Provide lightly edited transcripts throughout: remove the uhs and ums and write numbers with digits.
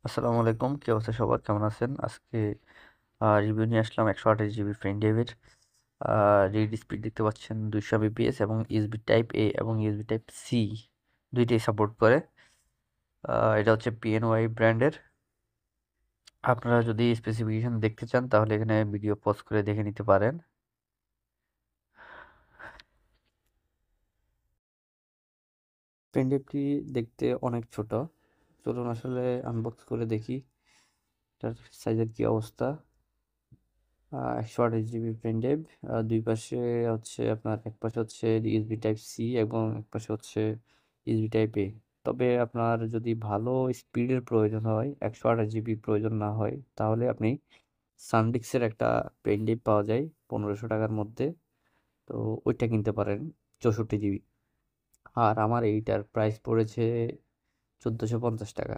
আসসালামু আলাইকুম, কি অবস্থা সবার? কেমন আছেন? আজকে রিভিউ নিয়ে আসলাম 128 GB friend David. Read speed দেখতে পাচ্ছেন 200 mbps এবং ইউএসবি টাইপ এ এবং ইউএসবি টাইপ সি দুইটাই সাপোর্ট করে। এটা হচ্ছে পিএনওয়াই ব্র্যান্ডের। আপনারা যদি স্পেসিফিকেশন দেখতে চান তাহলে এখানে ভিডিও পজ করে দেখে নিতে পারেন। পেন ড্রাইভটি দেখতে অনেক ছোট। চলুন আসলে আনবক্স করে দেখি এটার সাইজের কি অবস্থা। 128 জিবি পেন ড্রাইভ। দুই পাশে হচ্ছে আপনার, এক পাশে হচ্ছে ইউএসবি টাইপ সি এবং এক পাশে হচ্ছে ইউএসবি টাইপ এ। তবে আপনার যদি ভালো স্পিডের প্রয়োজন হয়, 128 জিবি প্রয়োজন না হয়, তাহলে আপনি সানডিস্কের একটা পেন ড্রাইভ পাওয়া যায় 1500 টাকার মধ্যে। তো ওইটা কিনতে পারেন, 64 জিবি। আর আমার এইটার প্রাইস পড়েছে 1450 টাকা।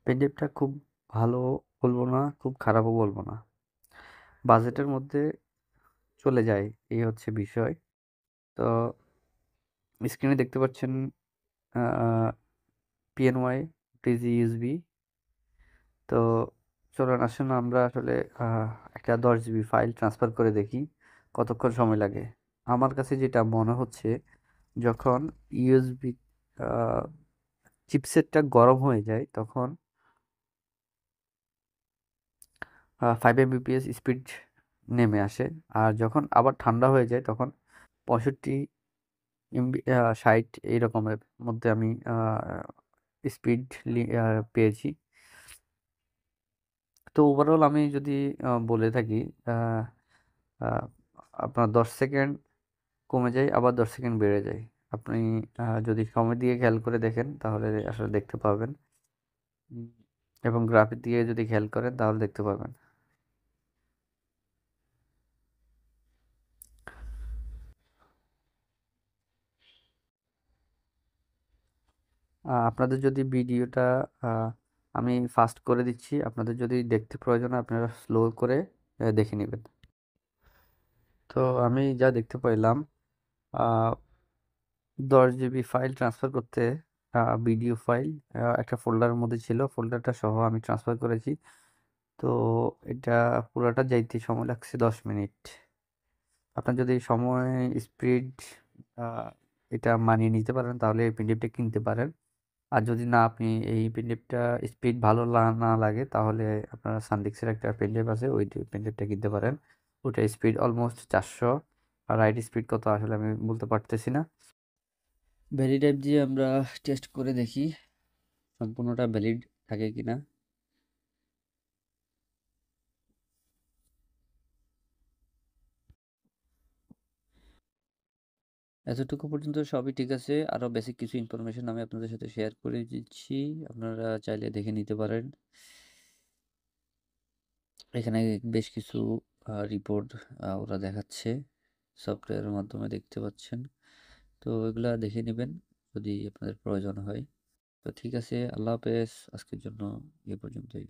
পেন ড্রাইভটা খুব ভালো বলবো না, খুব খারাপও বলবো না, বাজেটের মধ্যে চলে যায়, এই হচ্ছে বিষয়। তো স্ক্রিনে দেখতে পাচ্ছেন পিএনওয়াই টিজি ইউএসবি। তো চলুন আসুন আমরা আসলে একটা 10 জিবি ফাইল ট্রান্সফার করে দেখি কতক্ষণ সময় লাগে। আমার কাছে যেটা মনে হচ্ছে, যখন ইউএসবি চিপসেটটা গরম হয়ে যায় তখন 5 mbps স্পিড নেমে আসে। আর যখন আবার ঠান্ডা হয়ে যায় তখন 65 60 এই রকমের মধ্যে আমি স্পিড পেয়েছি। তো ওভারঅল আমি যদি বলে থাকি, আহ, আহ, আপনার 10 সেকেন্ড কমে যায়, আবার 10 সেকেন্ড বেড়ে যায়। আপনি যদি সময় দিয়ে খেয়াল করে দেখেন তাহলে আসলে দেখতে পাবেন। উম, এবং গ্রাফিক দিয়ে যদি খেয়াল করেন তাহলে দেখতে পাবেন। আপনাদের যদি ভিডিওটা আহ, আমি ফাস্ট করে দিচ্ছি, আপনাদের যদি দেখতে প্রয়োজন হয় আপনারা স্লো করে দেখে নেবেন। তো আমি যা দেখতে পাইলাম, 10 জিবি ফাইল ট্রান্সফার করতে, ভিডিও ফাইল একটা ফোল্ডারের মধ্যে ছিল, ফোল্ডারটা সহ আমি ট্রান্সফার করেছি। তো এটা পুরাটা যাইতে সময় লাগছে 10 মিনিট। আপনার যদি সময় স্পিড এটা মানিয়ে নিতে পারেন তাহলে এই পেনড্রাইভটা কিনতে পারেন। আর যদি না, আপনি এই পেনড্রাইভটা স্পিড ভালো না লাগে, তাহলে আপনার সানডিস্কের একটা পেনড্রাইভ আছে, ওই পেনড্রাইভটা কিনতে পারেন। ওটা স্পিড অলমোস্ট 400। আর রাইট স্পিড কত আসলে আমি বলতে পারতেছি না। ভ্যালিড টাইপ দিয়ে আমরা টেস্ট করে দেখি সম্পূর্ণটা ভ্যালিড থাকে কিনা। এতটুকু পর্যন্ত সবই ঠিক আছে। আরও বেসিক কিছু ইনফরমেশন আমি আপনাদের সাথে শেয়ার করে দিচ্ছি, আপনারা চাইলে দেখে নিতে পারেন। এখানে বেশ কিছু রিপোর্ট ওরা দেখাচ্ছে, সফটওয়্যারের মাধ্যমে দেখতে পাচ্ছেন। তো এগুলা দেখে নেবেন যদি আপনাদের প্রয়োজন হয়। তো ঠিক আছে, আল্লাহ হাফেজ, আজকের জন্য এ পর্যন্তই।